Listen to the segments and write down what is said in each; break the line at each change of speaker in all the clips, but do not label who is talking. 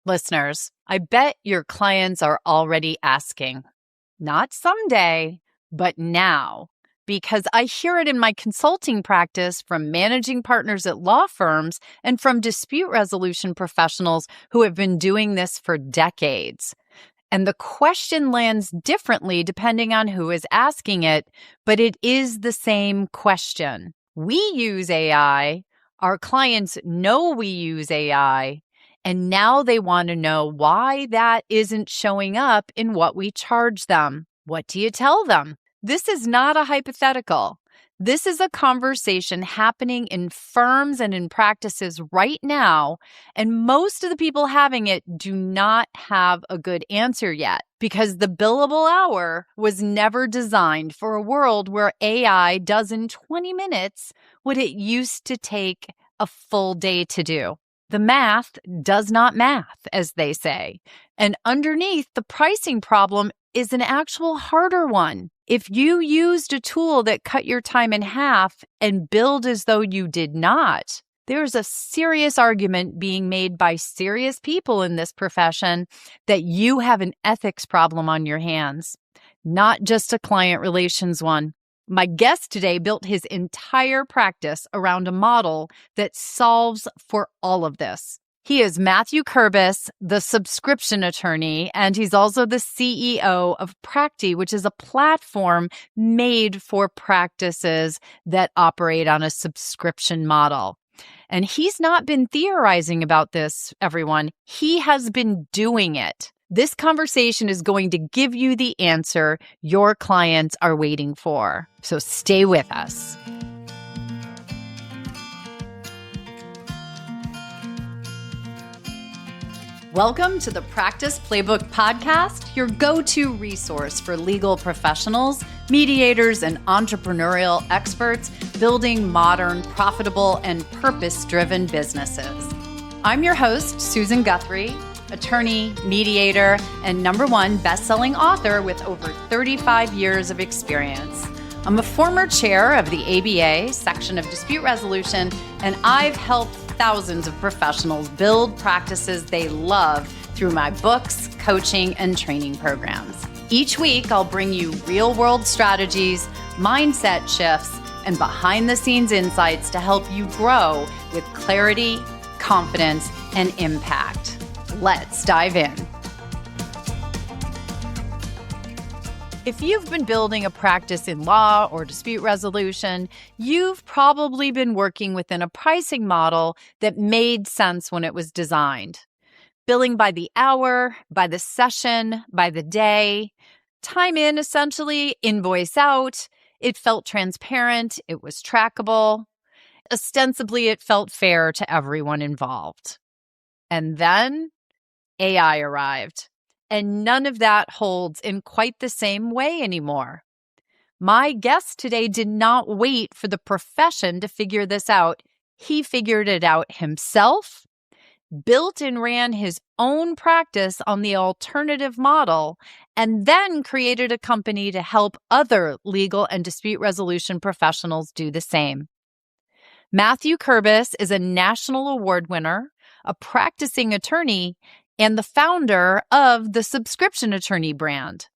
Listeners, I bet your clients are already asking, not someday, but now, because I hear it in my consulting practice from managing partners at law firms and from dispute resolution professionals who have been doing this for decades. And the question lands differently depending on who is asking it, but it is the same question. We use AI, our clients know we use AI, and now they want to know why that isn't showing up in what we charge them. What do you tell them? This is not a hypothetical. This is a conversation happening in firms and in practices right now, and most of the people having it do not have a good answer yet because the billable hour was never designed for a world where AI does in 20 minutes what it used to take a full day to do. The math does not math, as they say. And underneath, the pricing problem is an actual harder one. If you used a tool that cut your time in half and billed as though you did not, there's a serious argument being made by serious people in this profession that you have an ethics problem on your hands, not just a client relations one. My guest today built his entire practice around a model that solves for all of this. He is Mathew Kerbis, the subscription attorney, and he's also the CEO of Practi, which is a platform made for practices that operate on a subscription model. And he's not been theorizing about this, everyone. He has been doing it. This conversation is going to give you the answer your clients are waiting for. So stay with us. Welcome to the Practice Playbook Podcast, your go-to resource for legal professionals, mediators, and entrepreneurial experts building modern, profitable, and purpose-driven businesses. I'm your host, Susan Guthrie, attorney, mediator, and #1 best-selling author with over 35 years of experience. I'm a former chair of the ABA section of dispute resolution, and I've helped thousands of professionals build practices they love through my books, coaching, and training programs. Each week, I'll bring you real-world strategies, mindset shifts, and behind-the-scenes insights to help you grow with clarity, confidence, and impact. Let's dive in. If you've been building a practice in law or dispute resolution, you've probably been working within a pricing model that made sense when it was designed. Billing by the hour, by the session, by the day, time in essentially, invoice out. It felt transparent, it was trackable. Ostensibly, it felt fair to everyone involved. And then AI arrived, and none of that holds in quite the same way anymore. My guest today did not wait for the profession to figure this out. He figured it out himself, built and ran his own practice on the alternative model, and then created a company to help other legal and dispute resolution professionals do the same. Mathew Kerbis is a national award winner, a practicing attorney, and the founder of the subscription attorney brand.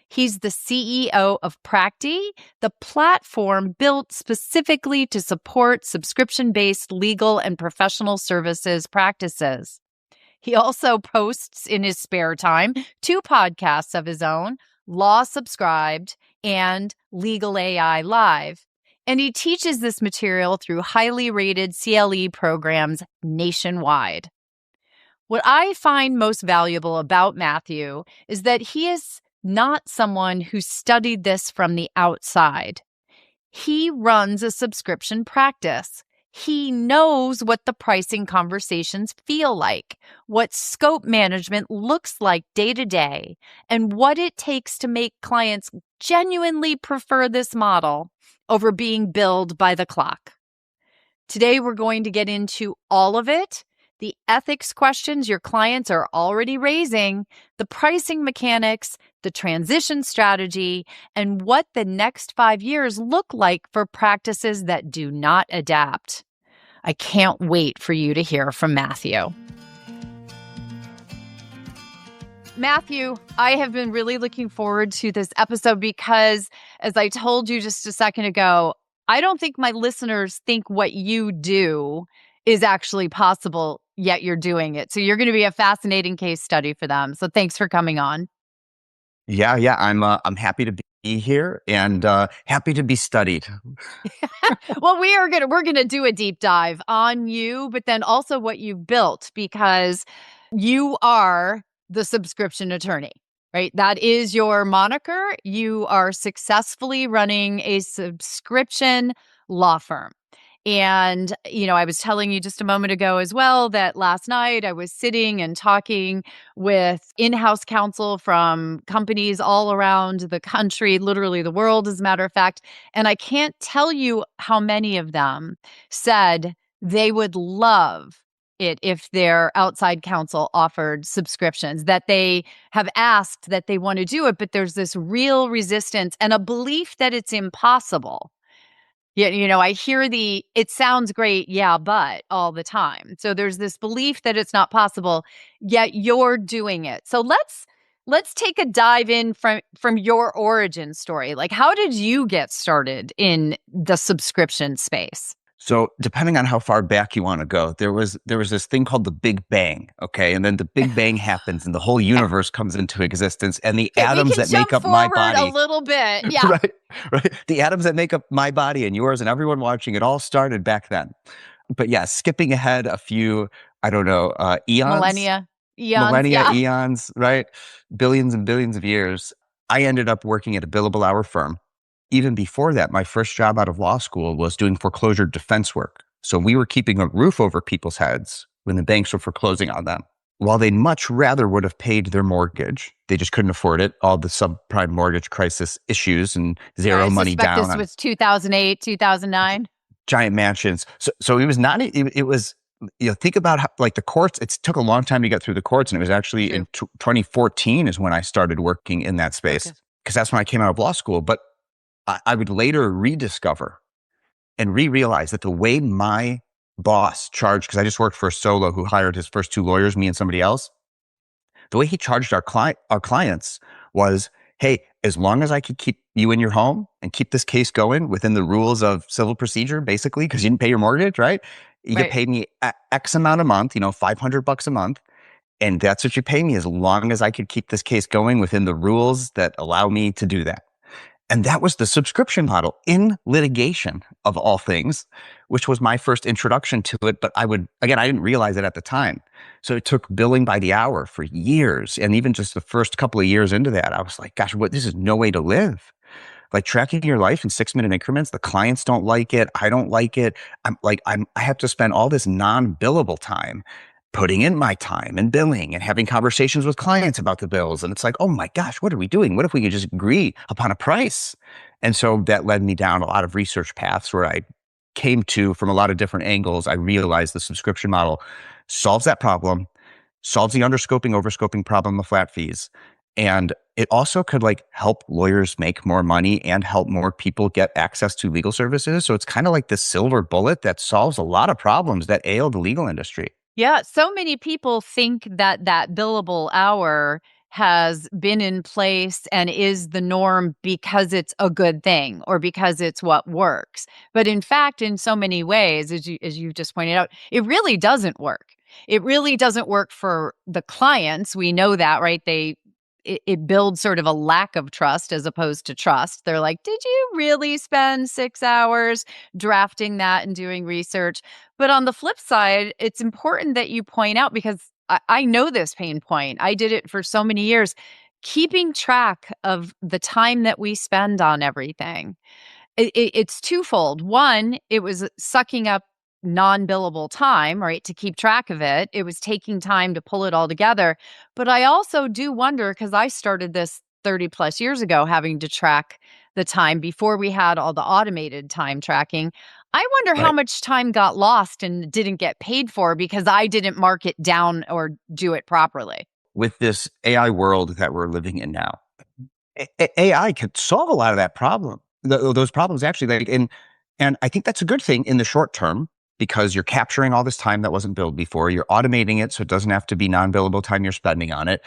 He's the CEO of Practi, the platform built specifically to support subscription-based legal and professional services practices. He also posts in his spare time 2 podcasts of his own, Law Subscribed and Legal AI Live. And he teaches this material through highly rated CLE programs nationwide. What I find most valuable about Mathew is that he is not someone who studied this from the outside. He runs a subscription practice. He knows what the pricing conversations feel like, what scope management looks like day to day, and what it takes to make clients genuinely prefer this model over being billed by the clock. Today, we're going to get into all of it, the ethics questions your clients are already raising, the pricing mechanics, the transition strategy, and what the next 5 years look like for practices that do not adapt. I can't wait for you to hear from Mathew. Matthew, I have been really looking forward to this episode because, as I told you just a second ago, I don't think my listeners think what you do is actually possible, yet you're doing it. So you're going to be a fascinating case study for them. So thanks for coming on.
Yeah. I'm happy to be here and happy to be studied.
Well, we're gonna do a deep dive on you, but then also what you've built because you are the subscription attorney, right? That is your moniker. You are successfully running a subscription law firm. And, I was telling you just a moment ago as well that last night I was sitting and talking with in house counsel from companies all around the country, literally the world, as a matter of fact. And I can't tell you how many of them said they would love it if their outside counsel offered subscriptions, that they have asked that they want to do it, but there's this real resistance and a belief that it's impossible. Yeah, I hear it sounds great, yeah, but all the time. So there's this belief that it's not possible, yet you're doing it. So let's take a dive in from your origin story. Like, how did you get started in the subscription space?
So depending on how far back you want to go, there was this thing called the Big Bang, okay? And then the Big Bang happens and the whole universe comes into existence and the
Okay, we
atoms
can
that make
jump
up my
forward a
body,
little bit. Yeah.
right? Right? The atoms that make up my body and yours and everyone watching, it all started back then. But yeah, skipping ahead a few, I don't know, eons,
Millennia, eons,
millennia,
yeah.
eons, right? Billions and billions of years. I ended up working at a billable hour firm. Even before that, my first job out of law school was doing foreclosure defense work. So we were keeping a roof over people's heads when the banks were foreclosing on them. While they much rather would have paid their mortgage, they just couldn't afford it. All the subprime mortgage crisis issues and
Yeah, I
zero money
suspect
down
this
on
was 2008, 2009.
giant mansions. So it was not, it was, think about how, like the courts, it took a long time to get through the courts. And it was actually
True.
in 2014 is when I started working in that
Okay.
space because that's when I came out of law school. But I would later rediscover and realize that the way my boss charged, because I just worked for a solo who hired his first two lawyers, me and somebody else, the way he charged our clients was, hey, as long as I could keep you in your home and keep this case going within the rules of civil procedure, basically, because you didn't pay your mortgage, right? You could
Right.
pay me X amount a month, $500 a month. And that's what you pay me as long as I could keep this case going within the rules that allow me to do that. And that was the subscription model in litigation of all things, which was my first introduction to it. But I didn't realize it at the time. So it took billing by the hour for years. And even just the first couple of years into that, I was like, gosh, this is no way to live. Like tracking your life in 6 minute increments. The clients don't like it. I don't like it. I have to spend all this non-billable time putting in my time and billing and having conversations with clients about the bills. And it's like, oh my gosh, what are we doing? What if we could just agree upon a price? And so that led me down a lot of research paths where I came to, from a lot of different angles, I realized the subscription model solves that problem, solves the underscoping, overscoping problem of flat fees. And it also could help lawyers make more money and help more people get access to legal services. So it's kind of like the silver bullet that solves a lot of problems that ail the legal industry.
Yeah, so many people think that that billable hour has been in place and is the norm because it's a good thing or because it's what works. But in fact, in so many ways, as you just pointed out, it really doesn't work. It really doesn't work for the clients. We know that, right? It builds sort of a lack of trust as opposed to trust. They're like, did you really spend 6 hours drafting that and doing research? But on the flip side, it's important that you point out because I know this pain point. I did it for so many years, keeping track of the time that we spend on everything. It's twofold. One, it was sucking up non-billable time, right, to keep track of it. It was taking time to pull it all together. But I also do wonder, because I started this 30 plus years ago, having to track the time before we had all the automated time tracking. I wonder how
Right.
much time got lost and didn't get paid for because I didn't mark it down or do it properly.
With this AI world that we're living in now, AI could solve a lot of that problem. Those problems actually, and I think that's a good thing in the short term because you're capturing all this time that wasn't billed before. You're automating it so it doesn't have to be non-billable time you're spending on it.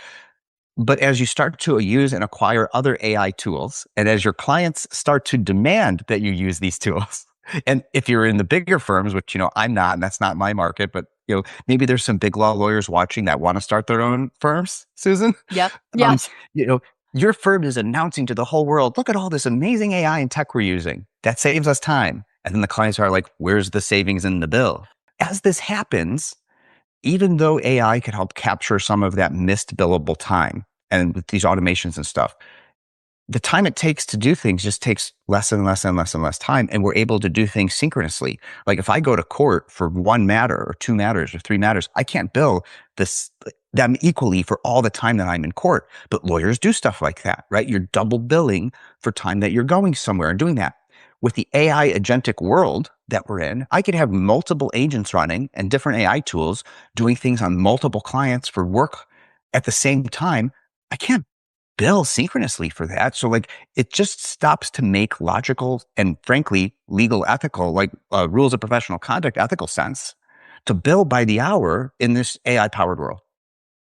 But as you start to use and acquire other AI tools, and as your clients start to demand that you use these tools, and if you're in the bigger firms, which I'm not, and that's not my market, but maybe there's some big law lawyers watching that want to start their own firms, Susan.
Yep.
Um,
Yes.
you know, your firm is announcing to the whole world, look at all this amazing AI and tech we're using. That saves us time. And then the clients are like, where's the savings in the bill? As this happens, even though AI could help capture some of that missed billable time and with these automations and stuff, the time it takes to do things just takes less and less and less and less time. And we're able to do things synchronously. Like if I go to court for one matter or two matters or three matters, I can't bill them equally for all the time that I'm in court. But lawyers do stuff like that, right? You're double billing for time that you're going somewhere and doing that. With the AI agentic world that we're in, I could have multiple agents running and different AI tools doing things on multiple clients for work at the same time. I can't bill synchronously for that. So like it just stops to make logical and frankly, legal, ethical, like rules of professional conduct, ethical sense to bill by the hour in this AI powered world.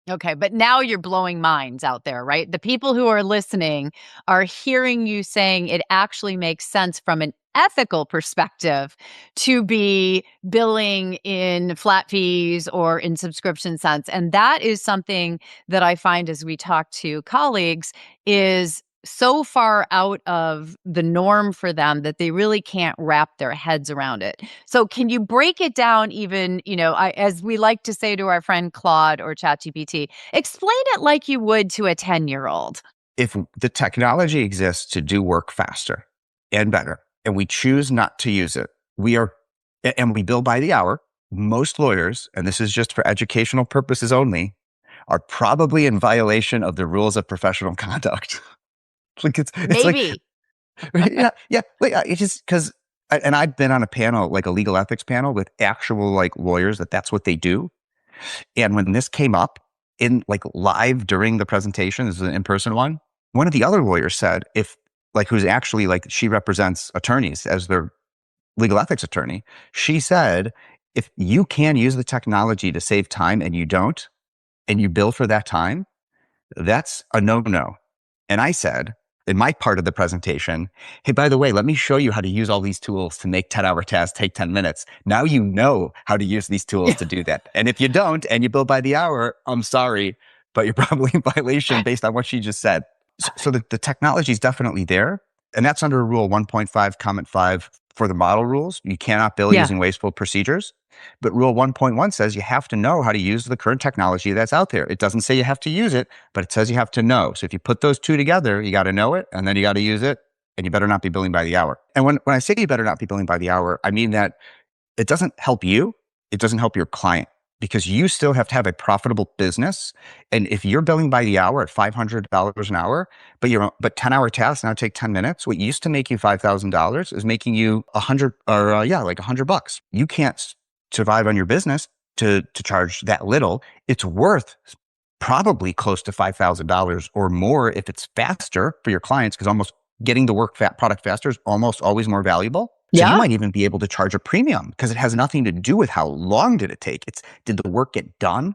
Okay, but now you're blowing minds out there, right? The people who are listening are hearing you saying it actually makes sense from an ethical perspective to be billing in flat fees or in subscription sense. And that is something that I find as we talk to colleagues is so far out of the norm for them that they really can't wrap their heads around it. So can you break it down even, as we like to say to our friend Claude or ChatGPT, explain it like you would to a 10-year-old?
If the technology exists to do work faster and better, and we choose not to use it, and we bill by the hour, most lawyers, and this is just for educational purposes only, are probably in violation of the rules of professional conduct. Like it's like,
Maybe.
yeah, yeah. Like it's just because, and I've been on a panel, like a legal ethics panel with actual like lawyers that's what they do. And when this came up in like live during the presentation, this is an in-person one of the other lawyers said, if like, who's actually like, she represents attorneys as their legal ethics attorney. She said, if you can use the technology to save time and you don't, and you bill for that time, that's a no-no. And I said, in my part of the presentation, hey, by the way, let me show you how to use all these tools to make 10-hour tasks take 10 minutes. Now you know how to use these tools to do that. And if you don't, and you bill by the hour, I'm sorry, but you're probably in violation based on what she just said. So the technology is definitely there. And that's under Rule 1.5, Comment 5 for the model rules. You cannot bill
Yeah.
using wasteful procedures. But Rule 1.1 says you have to know how to use the current technology that's out there. It doesn't say you have to use it, but it says you have to know. So if you put those two together, you got to know it, and then you got to use it, and you better not be billing by the hour. And when I say you better not be billing by the hour, I mean that it doesn't help you. It doesn't help your client because you still have to have a profitable business. And if you're billing by the hour at $500 an hour, but 10-hour tasks now take 10 minutes, what used to make you $5,000 is making you 100 or like $100. You can't survive on your business to charge that little. It's worth probably close to $5,000 or more if it's faster for your clients, because almost getting the product faster is almost always more valuable. So you
Yeah.
might even be able to charge a premium because it has nothing to do with how long did it take. It's did the work get done?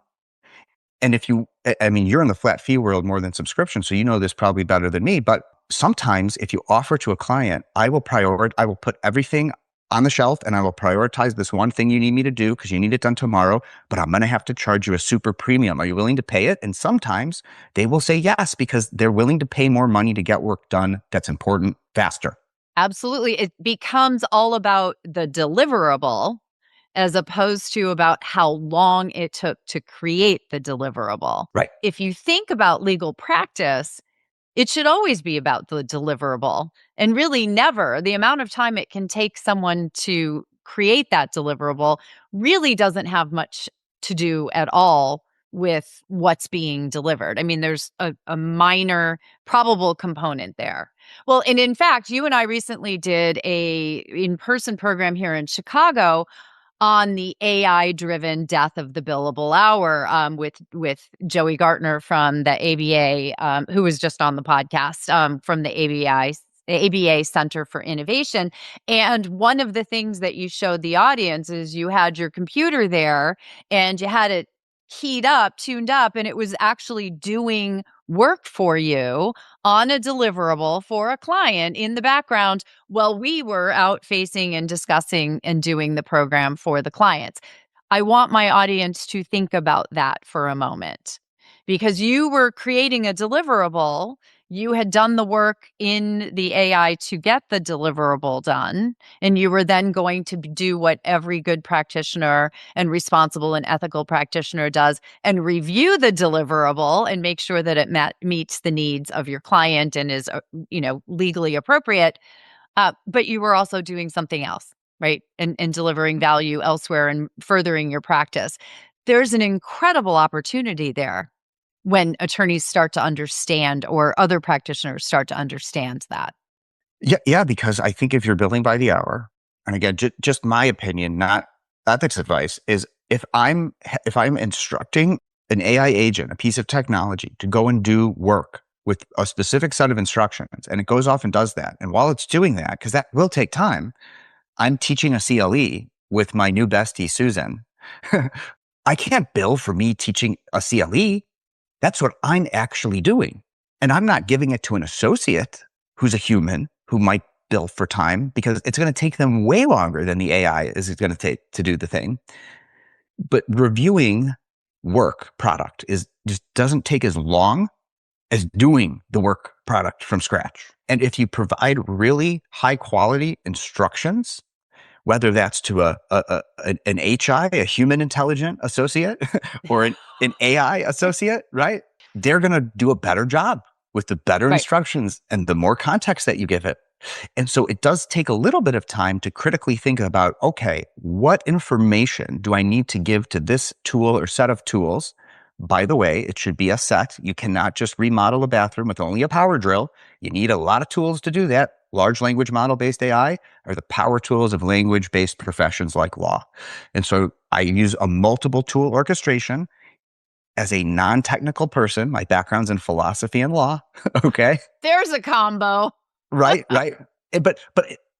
And I mean, you're in the flat fee world more than subscription, so you know this probably better than me. But sometimes if you offer to a client, I will put everything on the shelf and I will prioritize this one thing you need me to do because you need it done tomorrow, but I'm going to have to charge you a super premium. Are you willing to pay it? And sometimes they will say yes because they're willing to pay more money to get work done that's important faster.
Absolutely. It becomes all about the deliverable as opposed to about how long it took to create the deliverable.
Right.
If you think about legal practice, it should always be about the deliverable and really never. The amount of time it can take someone to create that deliverable really doesn't have much to do at all with what's being delivered. I mean, there's a minor probable component there. Well, and in fact, you and I recently did a in-person program here in Chicago on the AI-driven death of the billable hour with Joey Gartner from the ABA, who was just on the podcast from the ABA Center for Innovation. And one of the things that you showed the audience is you had your computer there and you had it tuned up, and it was actually doing work for you on a deliverable for a client in the background while we were out facing and discussing and doing the program for the clients. I want my audience to think about that for a moment because you were creating a deliverable. You had done the work in the AI to get the deliverable done, and you were then going to do what every good practitioner and responsible and ethical practitioner does and review the deliverable and make sure that it meets the needs of your client and is legally appropriate. But you were also doing something else, right? And delivering value elsewhere and furthering your practice. There's an incredible opportunity there when attorneys start to understand or other practitioners start to understand that.
Yeah, because I think if you're billing by the hour, and again, just my opinion, not ethics advice, is if I'm instructing an AI agent, a piece of technology, to go and do work with a specific set of instructions, and it goes off and does that, and while it's doing that, because that will take time, I'm teaching a CLE with my new bestie Susan. I can't bill for me teaching a CLE. That's what I'm actually doing. And I'm not giving it to an associate who's a human who might bill for time because it's going to take them way longer than the AI is going to take to do the thing. But reviewing work product just doesn't take as long as doing the work product from scratch. And if you provide really high quality instructions, whether that's to an HI, a human intelligent associate, or an AI associate, right? They're going to do a better job with the better
Right.
instructions and the more context that you give it. And so it does take a little bit of time to critically think about, okay, what information do I need to give to this tool or set of tools? By the way, it should be a set. You cannot just remodel a bathroom with only a power drill. You need a lot of tools to do that. Large language model based AI are the power tools of language based professions like law. And so I use a multiple tool orchestration as a non technical person. My background's in philosophy and law. Okay.
There's a combo.
Right. But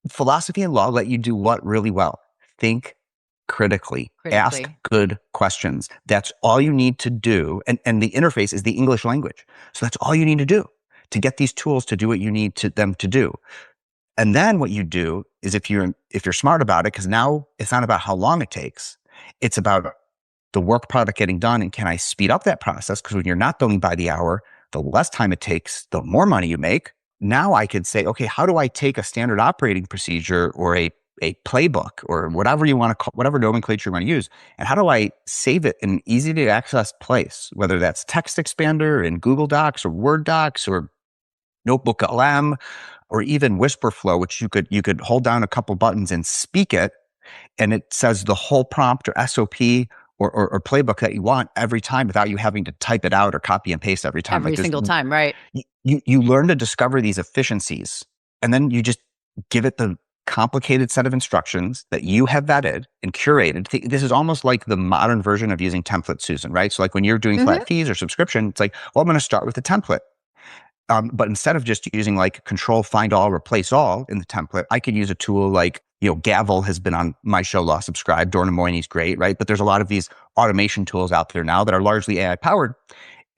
philosophy and law let you do what really well? Think critically. Ask
Critically.
good questions. That's all you need to do. And the interface is the English language. So that's all you need to do to get these tools to do what you need them to do. And then what you do is if you're smart about it, because now it's not about how long it takes, it's about the work product getting done. And can I speed up that process? Because when you're not billing by the hour, the less time it takes, the more money you make. Now I could say, okay, how do I take a standard operating procedure or a playbook or whatever you want to call, whatever nomenclature you want to use, and how do I save it in an easy to access place, whether that's text expander in Google Docs or Word Docs or Notebook LM or even Whisper Flow, which you could hold down a couple buttons and speak it, and it says the whole prompt or SOP or playbook that you want every time without you having to type it out or copy and paste every time.
Every single time, right?
You learn to discover these efficiencies, and then you just give it the complicated set of instructions that you have vetted and curated. This is almost like the modern version of using templates, Susan, right? So like when you're doing
Mm-hmm.
flat fees or subscription, it's like, well, I'm going to start with the template. But instead of just using like control, find all, replace all in the template, I could use a tool like, Gavel has been on my show, Law Subscribe. Dorna Moyney's great, right? But there's a lot of these automation tools out there now that are largely AI powered.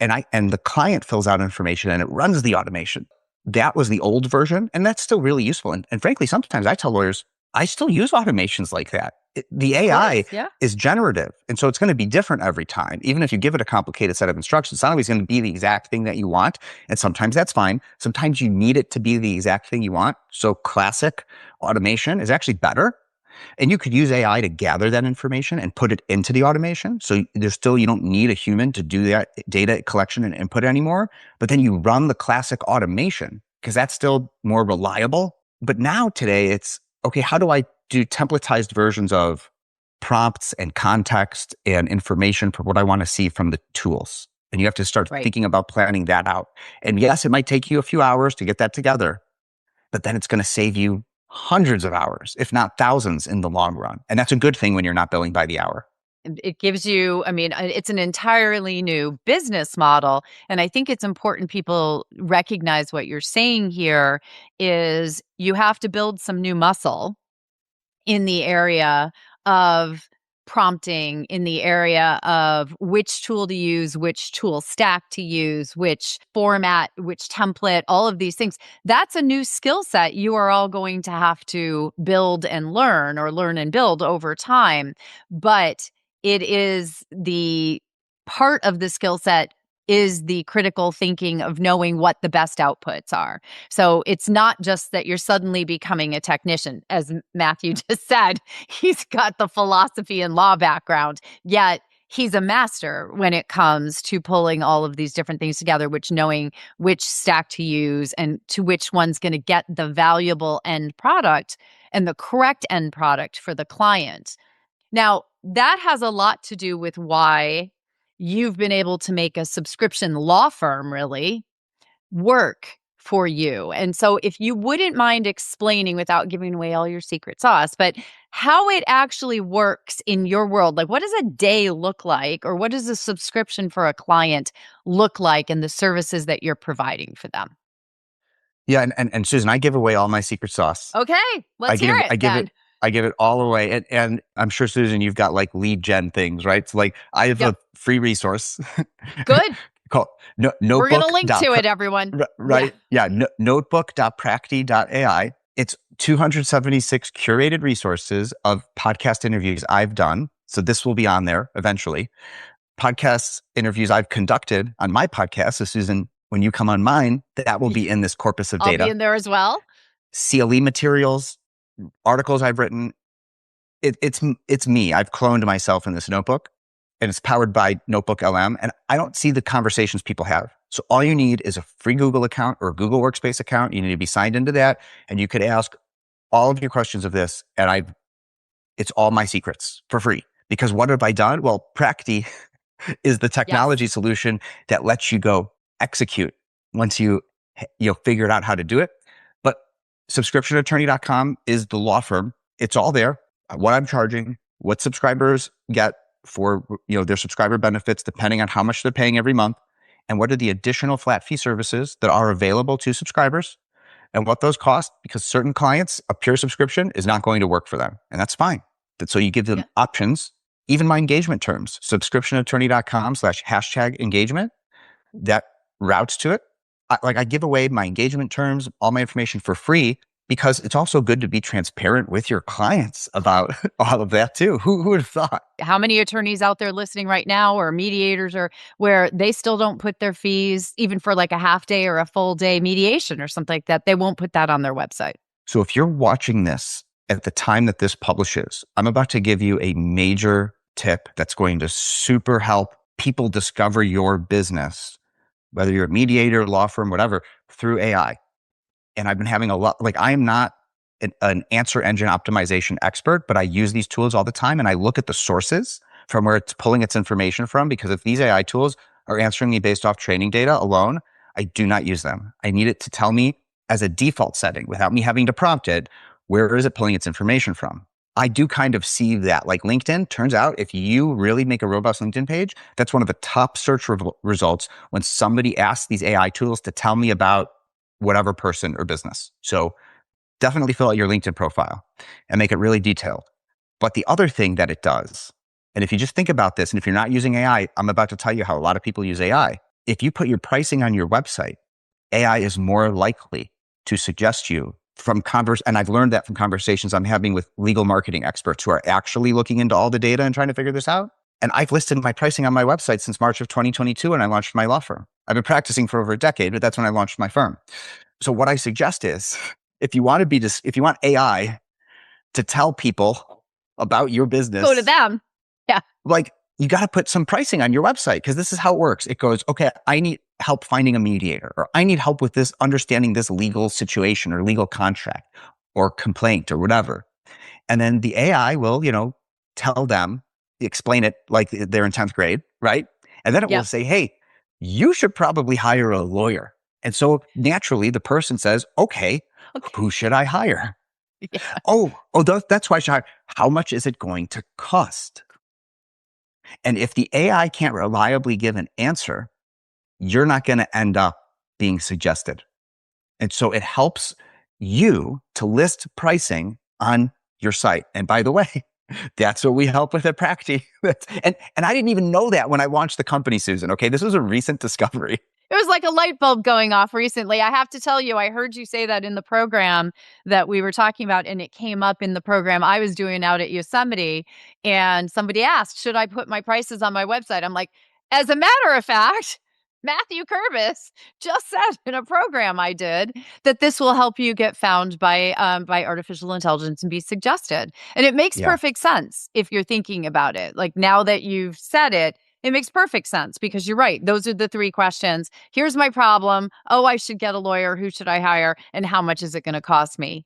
And the client fills out information and it runs the automation. That was the old version, and that's still really useful. And frankly, sometimes I tell lawyers, I still use automations like that. The
Of
AI
course, yeah.
is generative, and so it's going to be different every time. Even if you give it a complicated set of instructions, it's not always going to be the exact thing that you want. And sometimes that's fine. Sometimes you need it to be the exact thing you want. So classic automation is actually better. And you could use AI to gather that information and put it into the automation. So you don't need a human to do that data collection and input anymore. But then you run the classic automation because that's still more reliable. But now today it's, okay, how do I do templatized versions of prompts and context and information for what I want to see from the tools? And you have to start
Right.
thinking about planning that out. And yes, it might take you a few hours to get that together, but then it's going to save you hundreds of hours, if not thousands in the long run. And that's a good thing when you're not billing by the hour.
It gives you, I mean, it's an entirely new business model. And I think it's important people recognize what you're saying here is you have to build some new muscle in the area of prompting in the area of which tool to use, which tool stack to use, which format, which template, all of these things. That's a new skill set you are all going to have to build and learn, or learn and build over time. But it is the part of the skill set is the critical thinking of knowing what the best outputs are. So it's not just that you're suddenly becoming a technician. As Mathew just said, he's got the philosophy and law background, yet he's a master when it comes to pulling all of these different things together, which knowing which stack to use and to which one's going to get the valuable end product and the correct end product for the client. Now, that has a lot to do with why you've been able to make a subscription law firm really work for you. And so, if you wouldn't mind explaining without giving away all your secret sauce, but how it actually works in your world, like what does a day look like, or what does a subscription for a client look like, and the services that you're providing for them?
Yeah, and Susan, I give away all my secret sauce.
Okay,
I
let's hear
give
it
I give
then.
it I give it all away. And I'm sure, Susan, you've got like lead gen things, right? So like I have
Yep,
a free resource
good.
called
We're going to
notebook.
link to it, everyone. Yeah.
Right? Yeah, notebook.practi.ai. It's 276 curated resources of podcast interviews I've done. So this will be on there eventually. Podcast interviews I've conducted on my podcast. So Susan, when you come on mine, that will be in this corpus of
I'll be
data.
in there as well.
CLE materials, articles I've written. It's me. I've cloned myself in this notebook, and it's powered by Notebook LM. And I don't see the conversations people have. So all you need is a free Google account or a Google Workspace account. You need to be signed into that, and you could ask all of your questions of this. And it's all my secrets for free. Because what have I done? Well, Practi is the technology
Yes.
solution that lets you go execute once you figured out how to do it. But subscriptionattorney.com is the law firm. It's all there. What I'm charging, what subscribers get for their subscriber benefits, depending on how much they're paying every month, and what are the additional flat fee services that are available to subscribers, and what those cost, because certain clients, a pure subscription is not going to work for them. And that's fine. So you give them
Yeah.
options, even my engagement terms, subscriptionattorney.com/#engagement, that routes to it. I give away my engagement terms, all my information for free, because it's also good to be transparent with your clients about all of that too. Who would have thought?
How many attorneys out there listening right now, or mediators, or where they still don't put their fees, even for like a half day or a full day mediation or something like that, they won't put that on their website.
So if you're watching this at the time that this publishes, I'm about to give you a major tip that's going to super help people discover your business, whether you're a mediator, law firm, whatever, through AI. And I've been having I am not an answer engine optimization expert, but I use these tools all the time. And I look at the sources from where it's pulling its information from, because if these AI tools are answering me based off training data alone, I do not use them. I need it to tell me as a default setting without me having to prompt it, where is it pulling its information from? I do kind of see that. Like LinkedIn, turns out if you really make a robust LinkedIn page, that's one of the top search results when somebody asks these AI tools to tell me about whatever person or business. So definitely fill out your LinkedIn profile and make it really detailed. But the other thing that it does, and if you just think about this, and if you're not using AI, I'm about to tell you how a lot of people use AI. If you put your pricing on your website, AI is more likely to suggest you and I've learned that from conversations I'm having with legal marketing experts who are actually looking into all the data and trying to figure this out. And I've listed my pricing on my website since March of 2022 when I launched my law firm. I've been practicing for over a decade, but that's when I launched my firm. So what I suggest is, if you want AI to tell people about your
Go to
business,
them. Yeah.
like, you got to put some pricing on your website, because this is how it works. It goes, okay, I need help finding a mediator, or I need help with this, understanding this legal situation or legal contract or complaint or whatever. And then the AI will, tell them, explain it like they're in 10th grade, right? And then it will
Yep.
say, hey, you should probably hire a lawyer. And so naturally the person says, okay,
Okay.
who should I hire?
Yeah.
That's why I should hire. How much is it going to cost? And if the AI can't reliably give an answer, you're not going to end up being suggested. And so it helps you to list pricing on your site. And by the way, That's what we help with at Practi. And I didn't even know that when I launched the company, Susan. Okay, this was a recent discovery.
It was like a light bulb going off recently. I have to tell you, I heard you say that in the program that we were talking about, and it came up in the program I was doing out at Yosemite. And somebody asked, should I put my prices on my website? I'm like, as a matter of fact, Mathew Kerbis just said in a program I did that this will help you get found by artificial intelligence and be suggested. And it makes
Yeah.
perfect sense if you're thinking about it. Like now that you've said it, it makes perfect sense because you're right. Those are the three questions. Here's my problem. Oh, I should get a lawyer. Who should I hire? And how much is it going to cost me?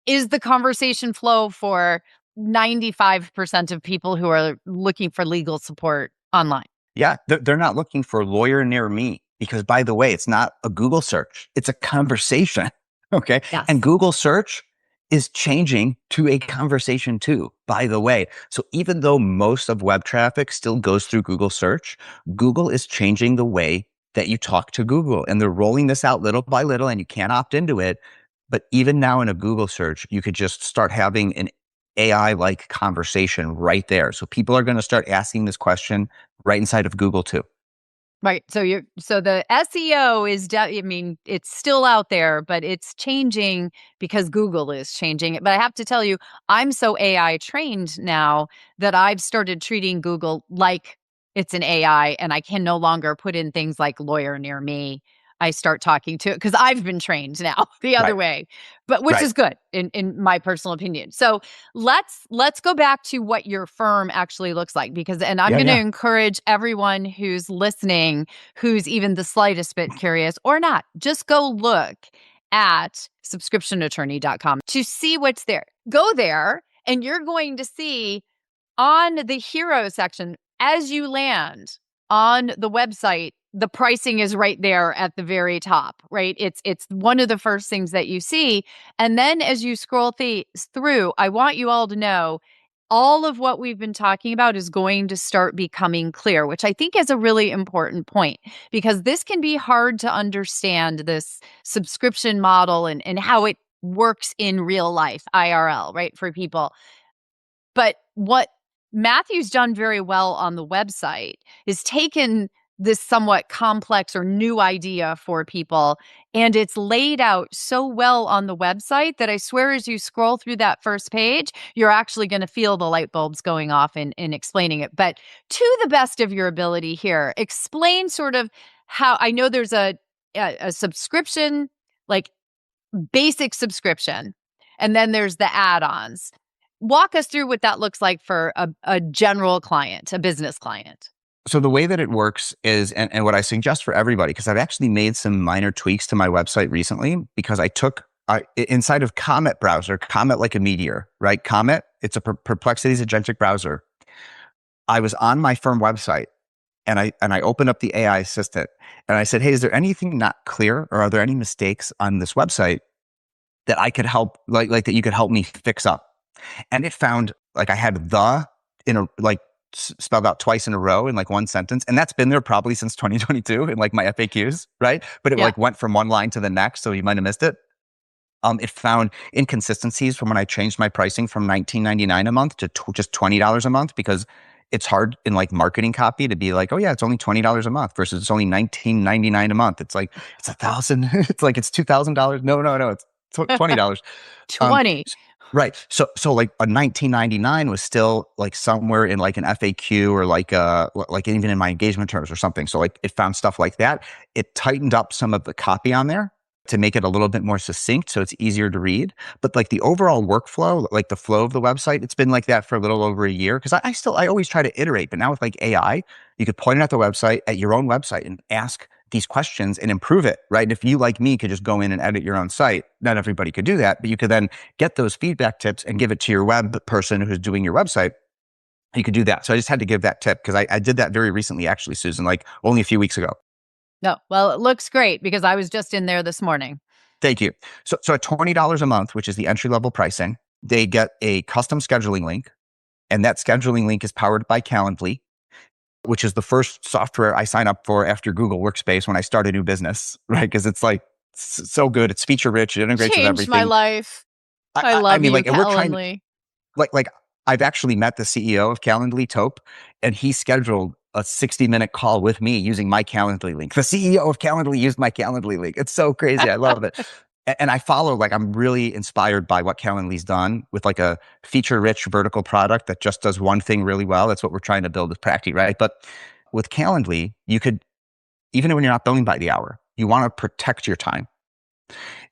Is the conversation flow for 95% of people who are looking for legal support online?
Yeah, they're not looking for a lawyer near me because, by the way, it's not a Google search, it's a conversation. Okay. And
Yes.
Google search is changing to a conversation too, by the way. So even though most of web traffic still goes through Google search, Google is changing the way that you talk to Google, and they're rolling this out little by little, and you can't opt into it. But even now in a Google search, you could just start having an AI like conversation right there. So people are going to start asking this question right inside of Google too.
Right. So the SEO is I mean, it's still out there, but it's changing because Google is changing it. But I have to tell you, I'm so AI trained now that I've started treating Google like it's an AI, and I can no longer put in things like lawyer near me. I start talking to it because I've been trained now the other
Right.
way, but which
Right.
is good in my personal opinion. So let's go back to what your firm actually looks like, because and I'm
Yeah.
going to
Yeah.
encourage everyone who's listening who's even the slightest bit curious or not, just go look at subscriptionattorney.com to see what's there. Go there and you're going to see on the hero section, as you land on the website, the pricing is right there at the very top, right? It's one of the first things that you see. And then as you scroll through, I want you all to know all of what we've been talking about is going to start becoming clear, which I think is a really important point, because this can be hard to understand, this subscription model and how it works in real life, IRL, right, for people. But what Matthew's done very well on the website is taken this somewhat complex or new idea for people, and it's laid out so well on the website that I swear as you scroll through that first page, you're actually going to feel the light bulbs going off in explaining it. But to the best of your ability here, explain sort of how I know there's a subscription, like basic subscription, and then there's the add-ons. Walk us through what that looks like for a general client, a business client.
So the way that it works is, and what I suggest for everybody, because I've actually made some minor tweaks to my website recently, because inside of Comet browser, Comet like a meteor, right? Comet, it's a Perplexity's agentic browser. I was on my firm website and I opened up the AI assistant and I said, hey, is there anything not clear, or are there any mistakes on this website that I could help, like that you could help me fix up? And it found like I had the in a like spelled out twice in a row in like one sentence, and that's been there probably since 2022 in like my FAQs, right? But it
Yeah.
like went from one line to the next, so you might have missed it. It found inconsistencies from when I changed my pricing from $19.99 a month to just $20 a month, because it's hard in like marketing copy to be like, oh yeah, it's only $20 a month versus it's only $19.99 a month. It's like it's 1,000. It's like it's $2,000. No, no, no. It's $20. Um,
20.
right. So like a 1999 was still like somewhere in like an FAQ, or like even in my engagement terms or something. So like it found stuff like that. It tightened up some of the copy on there to make it a little bit more succinct so it's easier to read. But like the overall workflow, like the flow of the website, it's been like that for a little over a year, because I always try to iterate. But now with like AI, you could point it at the website, at your own website, and ask these questions and improve it, right? And if you, like me, could just go in and edit your own site, not everybody could do that, but you could then get those feedback tips and give it to your web person who's doing your website. You could do that. So I just had to give that tip because I did that very recently, actually, Susan, like only a few weeks ago.
No, well, it looks great because I was just in there this morning.
Thank you. So at $20 a month, which is the entry level pricing, they get a custom scheduling link. And that scheduling link is powered by Calendly, which is the first software I sign up for after Google Workspace when I start a new business, right? Because it's like so good. It's feature rich. It integrates with
Changed my
everything.
life. I
I
love
mean,
you,
like, and we're trying to,
Calendly.
like I've actually met the CEO of Calendly, Tope, and he scheduled a 60-minute call with me using my Calendly link. The CEO of Calendly used my Calendly link. It's so crazy. I love it. And I follow, like, I'm really inspired by what Calendly's done with like a feature-rich vertical product that just does one thing really well. That's what we're trying to build with Practi, right? But with Calendly, you could, even when you're not billing by the hour, you want to protect your time.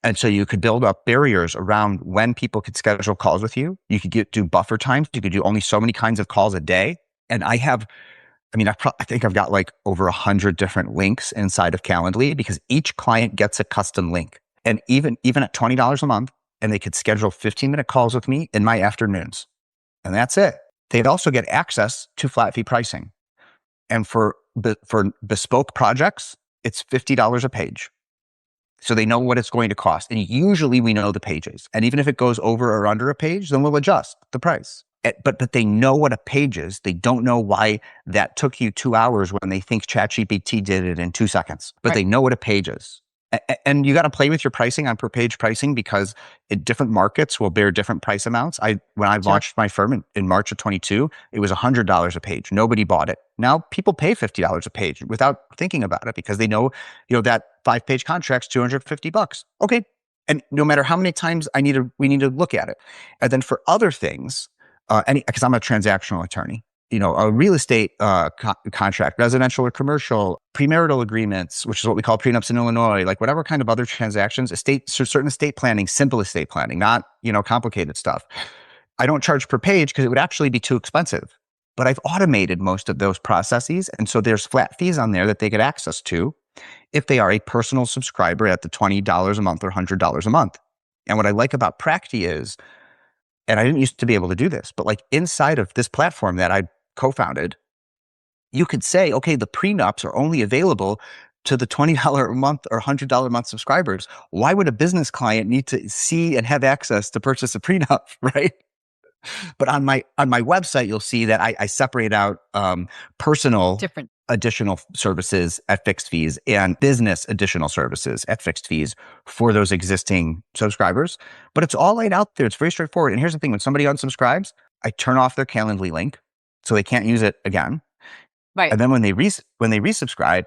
And so you could build up barriers around when people could schedule calls with you. You could do buffer times. You could do only so many kinds of calls a day. And I think I've got like over 100 different links inside of Calendly because each client gets a custom link. And even at $20 a month, and they could schedule 15-minute calls with me in my afternoons. And that's it. They'd also get access to flat fee pricing. And for bespoke projects, it's $50 a page. So they know what it's going to cost. And usually we know the pages. And even if it goes over or under a page, then we'll adjust the price. But they know what a page is. They don't know why that took you 2 hours when they think ChatGPT did it in 2 seconds. But They know what a page is. And you got to play with your pricing on per page pricing because different markets will bear different price amounts. When I launched my firm in March of 22, it was $100 a page. Nobody bought it. Now people pay $50 a page without thinking about it because they know, that 5-page contract's $250. Okay. And no matter how many times we need to look at it. And then for other things, because I'm a transactional attorney, a real estate contract, residential or commercial, premarital agreements, which is what we call prenups in Illinois, like whatever kind of other transactions, certain estate planning, simple estate planning, not, complicated stuff. I don't charge per page because it would actually be too expensive. But I've automated most of those processes. And so there's flat fees on there that they get access to if they are a personal subscriber at the $20 a month or $100 a month. And what I like about Practi is, and I didn't used to be able to do this, but like inside of this platform that I co-founded, you could say, okay, the prenups are only available to the $20 a month or $100 a month subscribers. Why would a business client need to see and have access to purchase a prenup, right? But on my website, you'll see that I separate out personal
Different
additional services at fixed fees and business additional services at fixed fees for those existing subscribers. But it's all laid out there. It's very straightforward. And here's the thing: when somebody unsubscribes, I turn off their Calendly link so they can't use it again.
Right.
And then when they resubscribe,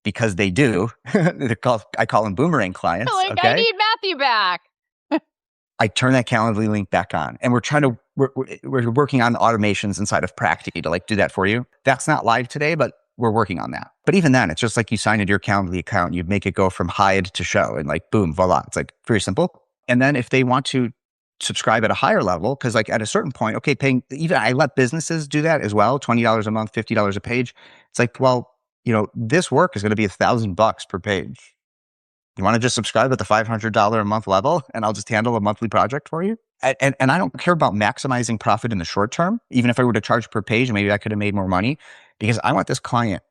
because they do, I call them boomerang clients.
Like,
okay?
I need Mathew back.
I turn that Calendly link back on, and we're working on the automations inside of Practi to like do that for you. That's not live today, but we're working on that. But even then, it's just like you sign into your Calendly account, you make it go from hide to show, and like boom, voila. It's like very simple. And then if they want to subscribe at a higher level, because like at a certain point, okay, I let businesses do that as well, $20 a month, $50 a page. It's like, well, this work is going to be $1,000 per page. You want to just subscribe at the $500 a month level and I'll just handle a monthly project for you? And I don't care about maximizing profit in the short term. Even if I were to charge per page, maybe I could have made more money, because I want this client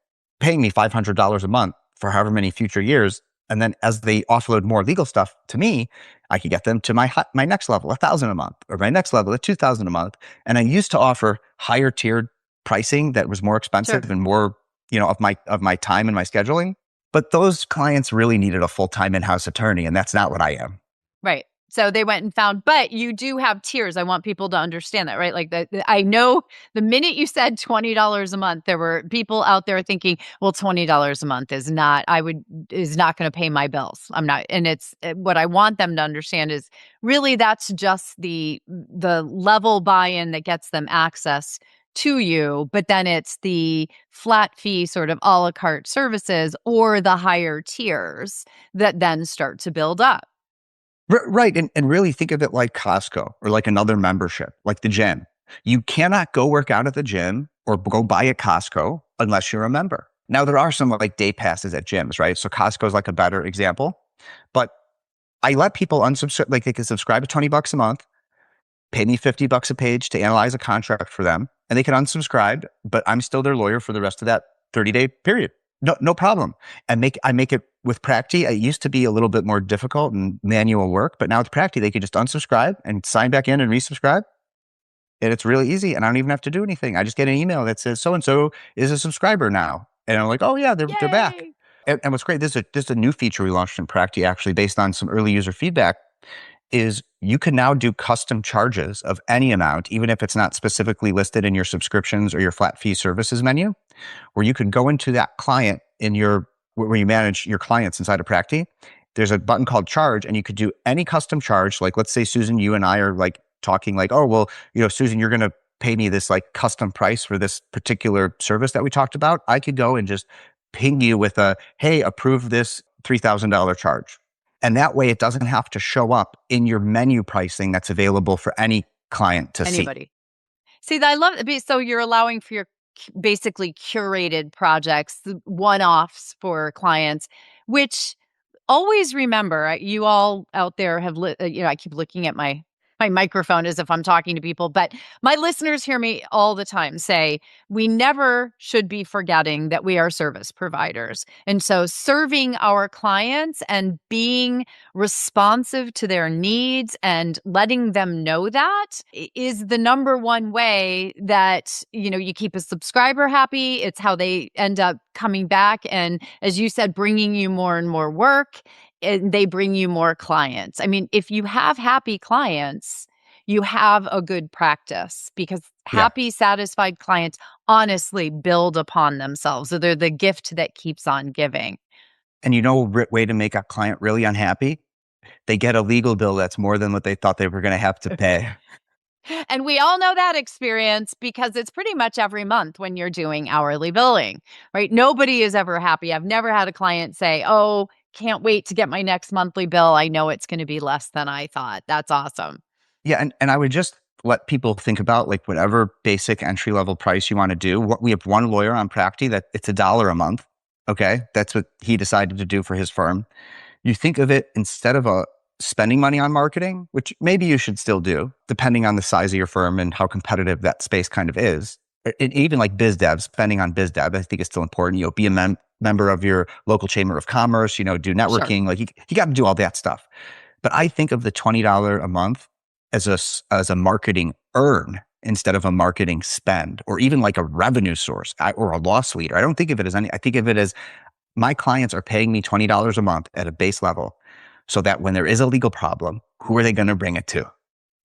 paying me $500 a month for however many future years. And then as they offload more legal stuff to me, I could get them to my next level, $1,000 a month, or my next level at $2,000 a month. And I used to offer higher tiered pricing that was more expensive and more, of my time and my scheduling. But those clients really needed a full-time in-house attorney, and that's not what I am.
Right. So they went and found, but you do have tiers. I want people to understand that, right? Like I know the minute you said $20 a month, there were people out there thinking, well, $20 a month is not going to pay my bills. I'm not. And it's what I want them to understand is really that's just the level buy-in that gets them access to you, but then it's the flat fee sort of a la carte services or the higher tiers that then start to build up.
Right. And really think of it like Costco or like another membership, like the gym. You cannot go work out at the gym or go buy at Costco unless you're a member. Now, there are some like day passes at gyms, right? So Costco is like a better example. But I let people unsubscribe, like they can subscribe to $20 a month, pay me $50 a page to analyze a contract for them, and they can unsubscribe, but I'm still their lawyer for the rest of that 30-day period. No problem. And I make it with Practi. It used to be a little bit more difficult and manual work, but now with Practi, they can just unsubscribe and sign back in and resubscribe. And it's really easy. And I don't even have to do anything. I just get an email that says, so-and-so is a subscriber now. And I'm like, oh yeah, they're back. And what's great, this is a new feature we launched in Practi, actually based on some early user feedback. is you can now do custom charges of any amount, even if it's not specifically listed in your subscriptions or your flat fee services menu, where you could go into that client in your, where you manage your clients inside of Practi. There's a button called charge, and you could do any custom charge. Like, let's say, Susan, you and I are like talking like, oh, well, Susan, you're going to pay me this like custom price for this particular service that we talked about. I could go and just ping you with a, hey, approve this $3,000 charge. And that way it doesn't have to show up in your menu pricing that's available for any client to see.
Anybody. See, I love it. So you're allowing for your basically curated projects, one-offs for clients, which always remember, you all out there have, I keep looking at my microphone as if I'm talking to people, but my listeners hear me all the time say, we never should be forgetting that we are service providers. And so serving our clients and being responsive to their needs and letting them know that is the number one way that, you keep a subscriber happy. It's how they end up coming back. And as you said, bringing you more and more work, and they bring you more clients. I mean, if you have happy clients, you have a good practice, because
Yeah.
happy, satisfied clients honestly build upon themselves. So they're the gift that keeps on giving.
And a way to make a client really unhappy? They get a legal bill that's more than what they thought they were going to have to pay.
And we all know that experience, because it's pretty much every month when you're doing hourly billing, right? Nobody is ever happy. I've never had a client say, oh, can't wait to get my next monthly bill. I know it's going to be less than I thought. That's awesome.
Yeah, and I would just let people think about like whatever basic entry level price you want to do. What we have one lawyer on Practi that it's $1 a month. Okay, that's what he decided to do for his firm. You think of it, instead of spending money on marketing, which maybe you should still do, depending on the size of your firm and how competitive that space kind of is. Even like biz dev, spending on biz dev, I think is still important. Be a member of your local chamber of commerce. Do networking.
Sure.
Like you got to do all that stuff. But I think of the $20 a month as a marketing earn instead of a marketing spend, or even like a revenue source or a loss leader. I don't think of it as any. I think of it as, my clients are paying me $20 a month at a base level, so that when there is a legal problem, who are they going to bring it to?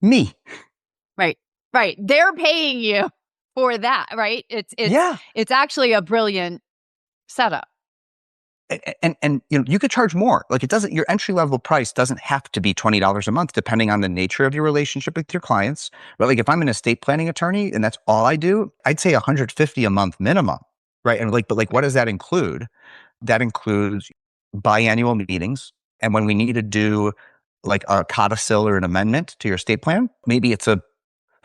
Me.
Right. Right. They're paying you for that, right?
Yeah.
It's actually a brilliant setup.
And you could charge more. Like, your entry level price doesn't have to be $20 a month, depending on the nature of your relationship with your clients. But like, if I'm an estate planning attorney and that's all I do, I'd say $150 a month minimum. Right. And like, but like, what does that include? That includes biannual meetings. And when we need to do like a codicil or an amendment to your estate plan, maybe it's a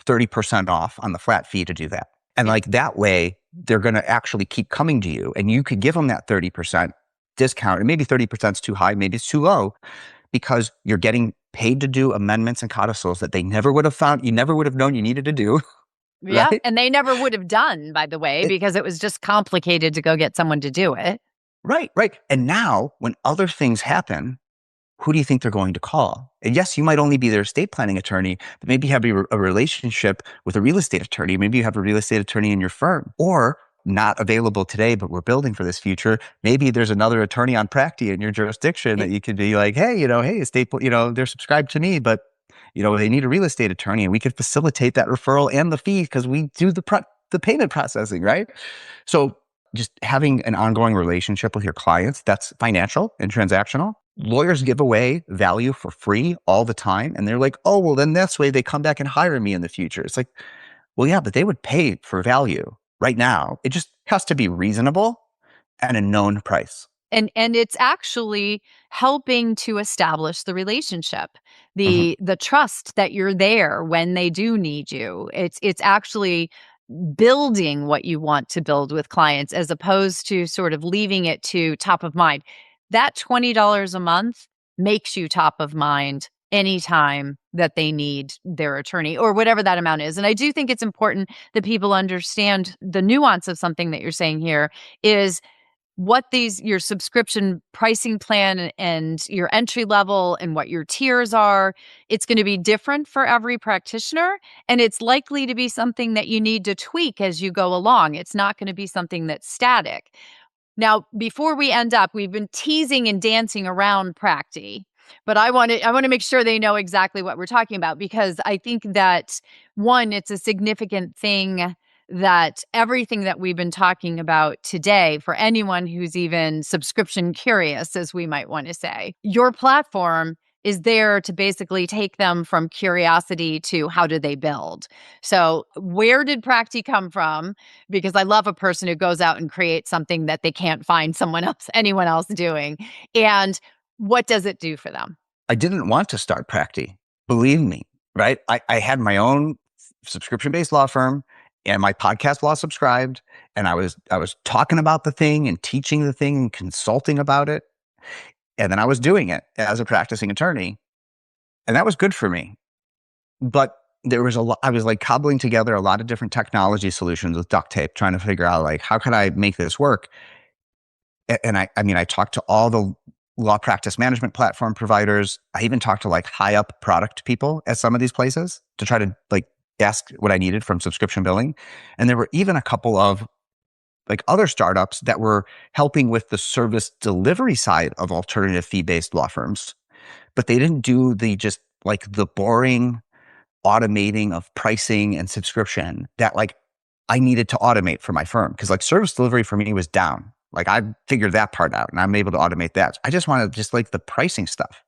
30% off on the flat fee to do that. And
Yeah.
like that way, they're going to actually keep coming to you, and you could give them that 30% discount. And maybe 30% is too high, maybe it's too low, because you're getting paid to do amendments and codicils that they never would have found, you never would have known you needed to do.
Yeah.
Right?
And they never would have done, by the way, because it was just complicated to go get someone to do it.
Right. And now when other things happen, who do you think they're going to call? And yes, you might only be their estate planning attorney, but maybe you have a relationship with a real estate attorney. Maybe you have a real estate attorney in your firm, or not available today, but we're building for this future. Maybe there's another attorney on Practi in your jurisdiction that you could be like, hey, estate, they're subscribed to me, but they need a real estate attorney, and we could facilitate that referral and the fee because we do the payment processing, right? So just having an ongoing relationship with your clients, that's financial and transactional. Lawyers give away value for free all the time. And they're like, oh, well, then this way they come back and hire me in the future. It's like, well, yeah, but they would pay for value right now. It just has to be reasonable and a known price.
And it's actually helping to establish the relationship,
Mm-hmm.
the trust that you're there when they do need you. It's actually building what you want to build with clients, as opposed to sort of leaving it to top of mind. That $20 a month makes you top of mind anytime that they need their attorney, or whatever that amount is. And I do think it's important that people understand the nuance of something that you're saying here is what your subscription pricing plan and your entry level and what your tiers are. It's going to be different for every practitioner, and it's likely to be something that you need to tweak as you go along. It's not going to be something that's static. Now, before we end up, we've been teasing and dancing around Practi. But I want to make sure they know exactly what we're talking about, because I think that, one, it's a significant thing that everything that we've been talking about today, for anyone who's even subscription curious, as we might want to say, your platform is there to basically take them from curiosity to how do they build. So where did Practi come from? Because I love a person who goes out and creates something that they can't find anyone else doing. And what does it do for them?
I didn't want to start Practi, believe me, right? I had my own subscription-based law firm and my podcast law subscribed, and I was talking about the thing and teaching the thing and consulting about it. And then I was doing it as a practicing attorney, and that was good for me. But there was a lot, I was like cobbling together a lot of different technology solutions with duct tape, trying to figure out like, how could I make this work? And I mean, I talked to all the law practice management platform providers. I even talked to like high up product people at some of these places to try to like ask what I needed from subscription billing. And there were even a couple of like other startups that were helping with the service delivery side of alternative fee-based law firms, but they didn't do the just like the boring automating of pricing and subscription that like I needed to automate for my firm. Cause like service delivery for me was down. Like I figured that part out and I'm able to automate that. I just wanted just like the pricing stuff.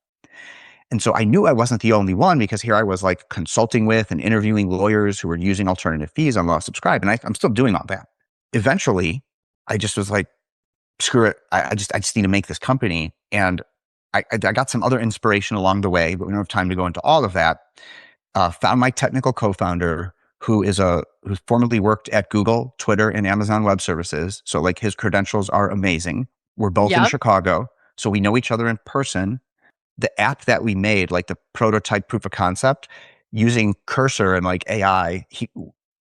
And so I knew I wasn't the only one, because here I was like consulting with and interviewing lawyers who were using alternative fees on Law Subscribe. And I'm still doing all that. Eventually I just was like, screw it. I just need to make this company. And I got some other inspiration along the way, but we don't have time to go into all of that. Found my technical co-founder, who's formerly worked at Google, Twitter, and Amazon Web Services. So like his credentials are amazing. We're both in
Yep.
Chicago, so we know each other in person. The app that we made, like the prototype proof of concept, using Cursor and like AI,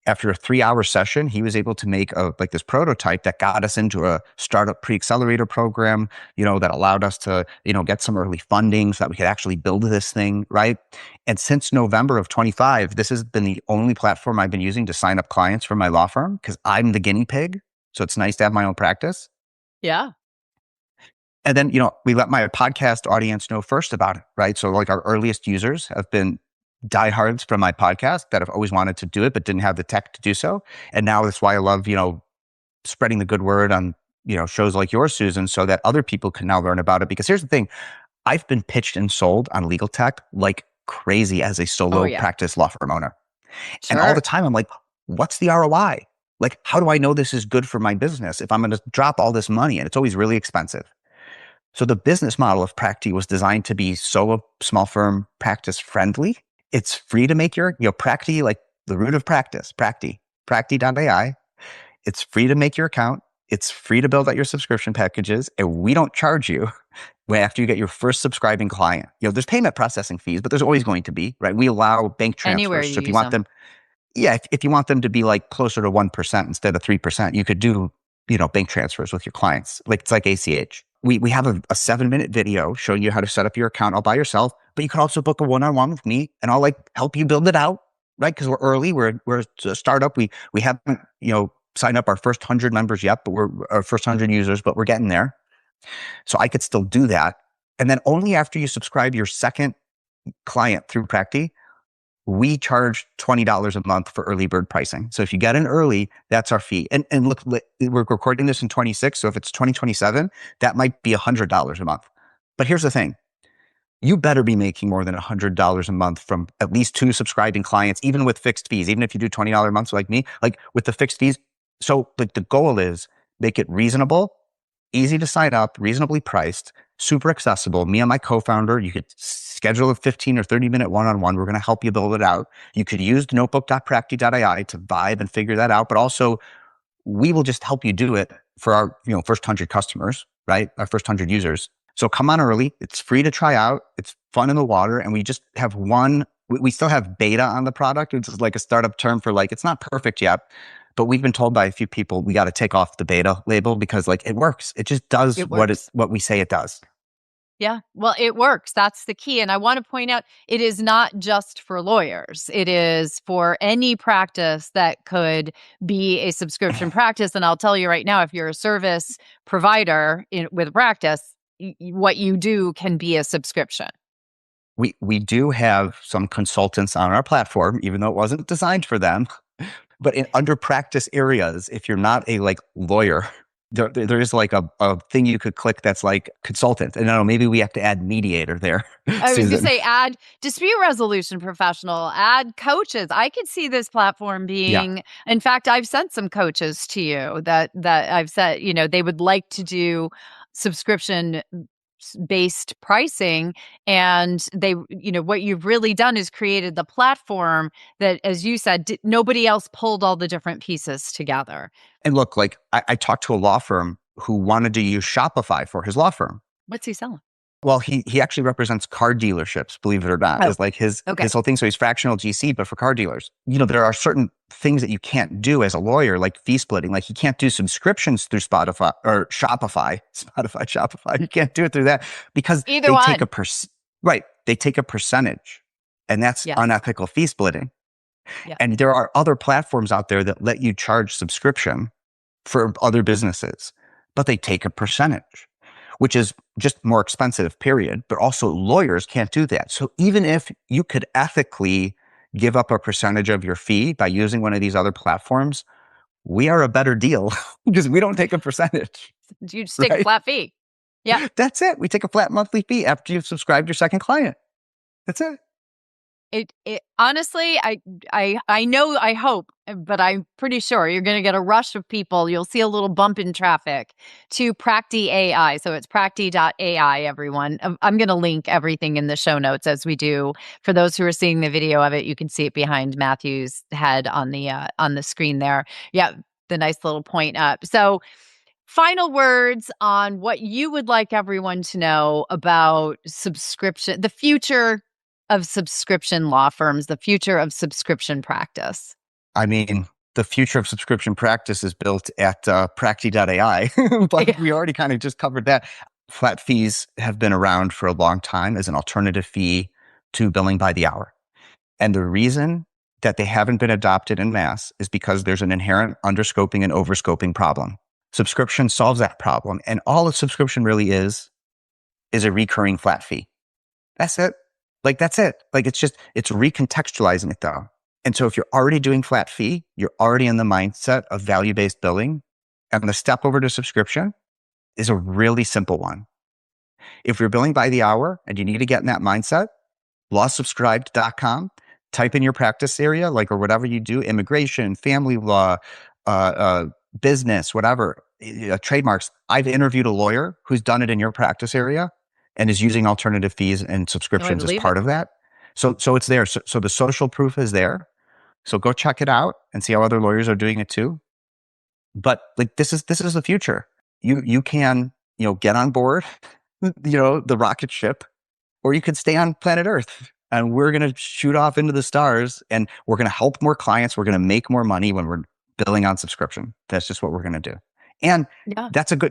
after a 3-hour session, he was able to make like this prototype that got us into a startup pre-accelerator program, that allowed us to, get some early funding so that we could actually build this thing, right? And since November of 25, this has been the only platform I've been using to sign up clients for my law firm, because I'm the guinea pig. So it's nice to have my own practice.
Yeah.
And then, we let my podcast audience know first about it, right? So like our earliest users have been diehards from my podcast that have always wanted to do it, but didn't have the tech to do so. And now that's why I love, spreading the good word on, shows like yours, Susan, so that other people can now learn about it. Because here's the thing, I've been pitched and sold on legal tech like crazy as a
Oh,
solo
yeah.
practice law firm owner. And all the
Sure.
time I'm like, what's the ROI? Like, how do I know this is good for my business if I'm going to drop all this money? And it's always really expensive. So the business model of Practi was designed to be solo small firm practice friendly. It's free to make your, Practi, like the root of practice, Practi.ai. It's free to make your account. It's free to build out your subscription packages, and we don't charge you after you get your first subscribing client. There's payment processing fees, but there's always going to be, right? We allow bank
Anywhere
transfers.
you
So if you
use
want
them.
them, yeah, if you want them to be like closer to 1% instead of 3%, you could do, bank transfers with your clients. Like it's like ACH. We have a 7-minute video showing you how to set up your account all by yourself, but you can also book a one-on-one with me and I'll like help you build it out, right? Because we're early, we're a startup. We haven't, signed up our first 100 members yet, but we're our first 100 users, but we're getting there. So I could still do that. And then only after you subscribe your second client through Practi, we charge $20 a month for early bird pricing. So if you get in early, that's our fee. And look, we're recording this in 26. So if it's 2027, that might be $100 a month. But here's the thing. You better be making more than $100 a month from at least 2 subscribing clients, even with fixed fees, even if you do $20 a month like me, like with the fixed fees. So like the goal is make it reasonable, easy to sign up, reasonably priced, super accessible. Me and my co-founder, you could schedule a 15 or 30-minute one-on-one. We're going to help you build it out. You could use notebook.practi.ai to vibe and figure that out. But also we will just help you do it for our, first 100 customers, right? Our first 100 users. So come on early. It's free to try out. It's fun in the water. And we just have we still have beta on the product, which is like a startup term for like, it's not perfect yet, but we've been told by a few people, we got to take off the beta label because like it works. It just does
It works.
what we say it does.
Yeah. Well, it works. That's the key. And I want to point out, it is not just for lawyers. It is for any practice that could be a subscription practice. And I'll tell you right now, if you're a service provider with a practice, what you do can be a subscription.
We do have some consultants on our platform, even though it wasn't designed for them. But in under practice areas, if you're not a like lawyer, there is like a thing you could click that's like consultant. And I don't know, maybe we have to add mediator there,
I was going to
Susan.
say add dispute resolution professional, add coaches. I could see this platform
Yeah.
being, in fact, I've sent some coaches to you that I've said, they would like to do subscription based pricing, and what you've really done is created the platform that, as you said, nobody else pulled all the different pieces together.
And look, like I talked to a law firm who wanted to use Shopify for his law firm.
What's he selling?
Well, he actually represents car dealerships, believe it or not,
Oh,
is like his
okay.
whole thing. So he's fractional GC, but for car dealers. There are certain things that you can't do as a lawyer, like fee splitting. Like you can't do subscriptions through Spotify or Shopify. Shopify. You can't do it through that because
Either
they take
one.
right. They take a percentage, and that's
Yes.
unethical fee splitting.
Yeah.
And there are other platforms out there that let you charge subscription for other businesses, but they take a percentage, which is just more expensive, period. But also lawyers can't do that. So even if you could ethically give up a percentage of your fee by using one of these other platforms, we are a better deal because we don't take a percentage.
You just take a
Right?
flat fee. Yeah.
That's it. We take a flat monthly fee after you've subscribed your second client. That's it.
It honestly, I know, I hope, but I'm pretty sure you're going to get a rush of people. You'll see a little bump in traffic to Practi AI. So it's Practi.ai, everyone. I'm going to link everything in the show notes as we do. For those who are seeing the video of it, you can see it behind Matthew's head on the screen there. Yeah, the nice little point up. So final words on what you would like everyone to know about subscription, the future of subscription law firms, the future of subscription practice.
I mean, the future of subscription practice is built at Practi.ai, but
Yeah.
we already kind of just covered that. Flat fees have been around for a long time as an alternative fee to billing by the hour. And the reason that they haven't been adopted en masse is because there's an inherent underscoping and overscoping problem. Subscription solves that problem. And all a subscription really is a recurring flat fee. That's it. That's it. It's recontextualizing it though. And so if you're already doing flat fee, you're already in the mindset of value-based billing. And the step over to subscription is a really simple one. If you're billing by the hour and you need to get in that mindset, lawsubscribed.com, type in your practice area, or whatever you do, immigration, family law, business, whatever, trademarks. I've interviewed a lawyer who's done it in your practice area and is using alternative fees and subscriptions as part of that. So it's there. So the social proof is there. So go check it out and see how other lawyers are doing it too. But this is the future. You can, get on board, the rocket ship, or you could stay on planet Earth. And we're going to shoot off into the stars and we're going to help more clients. We're going to make more money when we're billing on subscription. That's just what we're going to do. And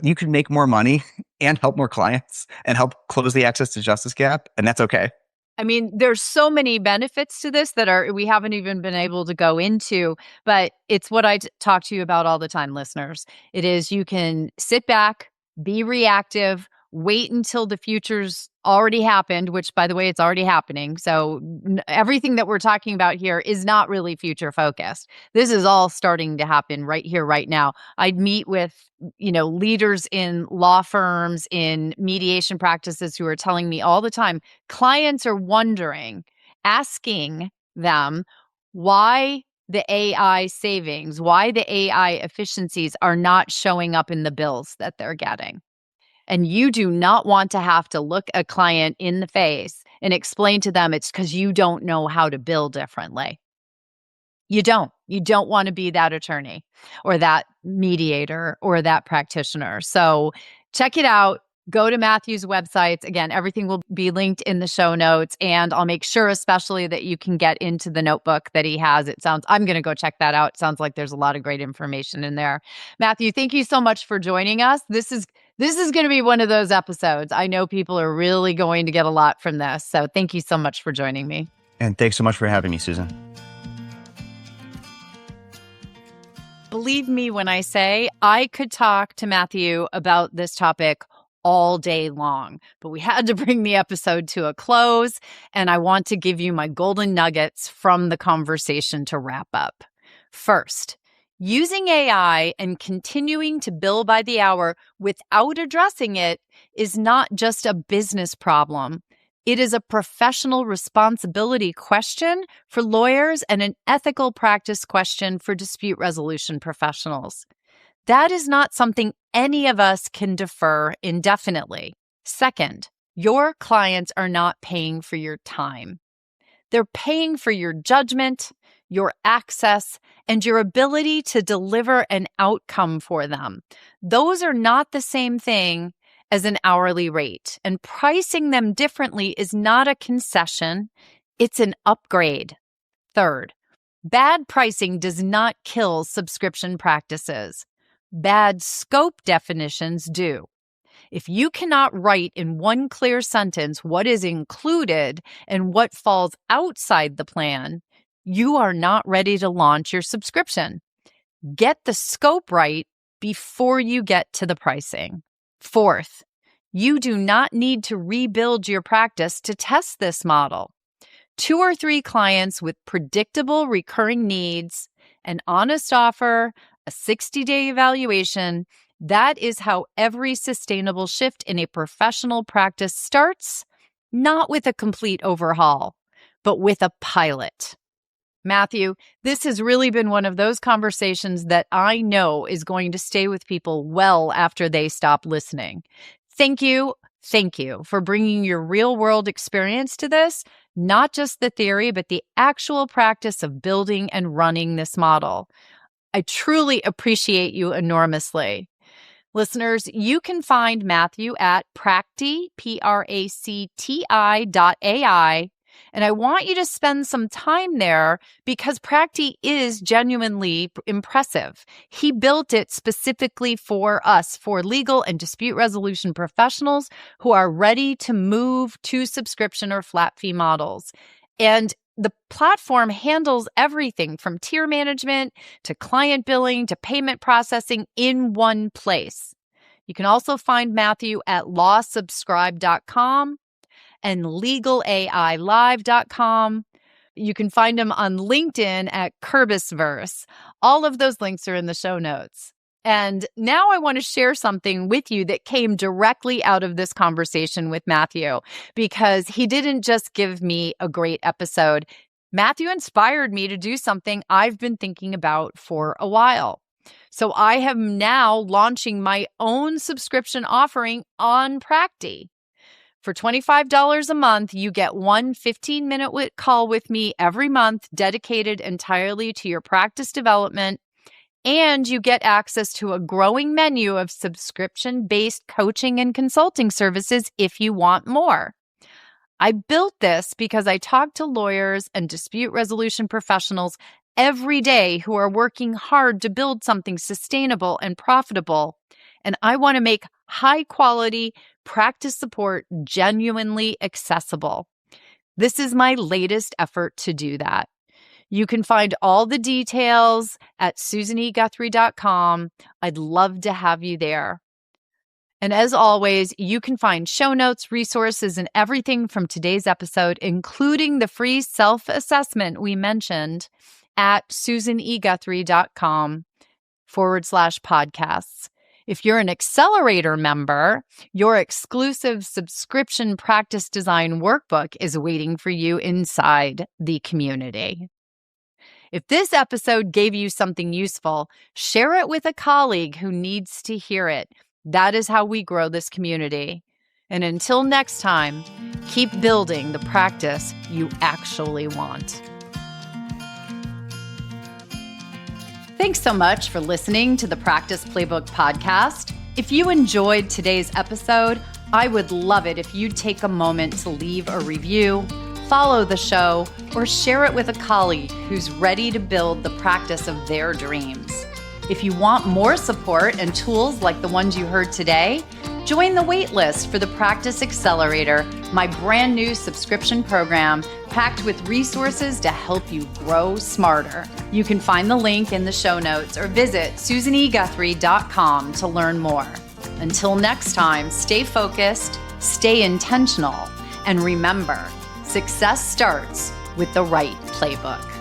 you can make more money and help more clients and help close the access to justice gap. And that's okay.
I mean, there's so many benefits to this that we haven't even been able to go into, but it's what I talk to you about all the time, listeners. It is, you can sit back, be reactive, wait until the future's already happened, which, by the way, it's already happening. So everything that we're talking about here is not really future focused. This is all starting to happen right here, right now. I'd meet with, leaders in law firms, in mediation practices who are telling me all the time, clients are wondering, asking them why the AI savings, why the AI efficiencies are not showing up in the bills that they're getting. And you do not want to have to look a client in the face and explain to them it's because you don't know how to bill differently. You don't. You don't want to be that attorney or that mediator or that practitioner. So check it out. Go to Matthew's websites. Again, everything will be linked in the show notes. And I'll make sure especially that you can get into the notebook that he has. I'm going to go check that out. It sounds like there's a lot of great information in there. Matthew, thank you so much for joining us. This is going to be one of those episodes. I know people are really going to get a lot from this. So thank you so much for joining me.
And thanks so much for having me, Susan.
Believe me when I say I could talk to Matthew about this topic all day long. But we had to bring the episode to a close, and I want to give you my golden nuggets from the conversation to wrap up. First, using AI and continuing to bill by the hour without addressing it is not just a business problem. It is a professional responsibility question for lawyers and an ethical practice question for dispute resolution professionals. That is not something any of us can defer indefinitely. Second, your clients are not paying for your time. They're paying for your judgment, your access, and your ability to deliver an outcome for them. Those are not the same thing as an hourly rate, and pricing them differently is not a concession, it's an upgrade. Third, bad pricing does not kill subscription practices. Bad scope definitions do. If you cannot write in one clear sentence what is included and what falls outside the plan, you are not ready to launch your subscription. Get the scope right before you get to the pricing. Fourth, you do not need to rebuild your practice to test this model. 2 or 3 clients with predictable recurring needs, an honest offer, a 60-day evaluation, that is how every sustainable shift in a professional practice starts, not with a complete overhaul, but with a pilot. Mathew, this has really been one of those conversations that I know is going to stay with people well after they stop listening. Thank you for bringing your real-world experience to this, not just the theory, but the actual practice of building and running this model. I truly appreciate you enormously. Listeners, you can find Mathew at Practi, Practi.ai, and I want you to spend some time there because Practi is genuinely impressive. He built it specifically for us, for legal and dispute resolution professionals who are ready to move to subscription or flat fee models. And the platform handles everything from tier management to client billing to payment processing in one place. You can also find Mathew at lawsubscribe.com and legalailive.com. You can find him on LinkedIn at Kerbisverse. All of those links are in the show notes. And now I want to share something with you that came directly out of this conversation with Mathew, because he didn't just give me a great episode. Mathew inspired me to do something I've been thinking about for a while. So I am now launching my own subscription offering on Practi. For $25 a month, you get one 15-minute call with me every month dedicated entirely to your practice development, and you get access to a growing menu of subscription-based coaching and consulting services if you want more. I built this because I talk to lawyers and dispute resolution professionals every day who are working hard to build something sustainable and profitable, and I want to make high-quality practice support genuinely accessible. This is my latest effort to do that. You can find all the details at susaneguthrie.com. I'd love to have you there. And as always, you can find show notes, resources, and everything from today's episode, including the free self-assessment we mentioned, at susaneguthrie.com/podcasts. If you're an Accelerator member, your exclusive subscription practice design workbook is waiting for you inside the community. If this episode gave you something useful, share it with a colleague who needs to hear it. That is how we grow this community. And until next time, keep building the practice you actually want. Thanks so much for listening to the Practice Playbook podcast. If you enjoyed today's episode, I would love it if you'd take a moment to leave a review, follow the show, or share it with a colleague who's ready to build the practice of their dreams. If you want more support and tools like the ones you heard today, join the waitlist for the Practice Accelerator, my brand new subscription program packed with resources to help you grow smarter. You can find the link in the show notes or visit susaneguthrie.com to learn more. Until next time, stay focused, stay intentional, and remember, success starts with the right playbook.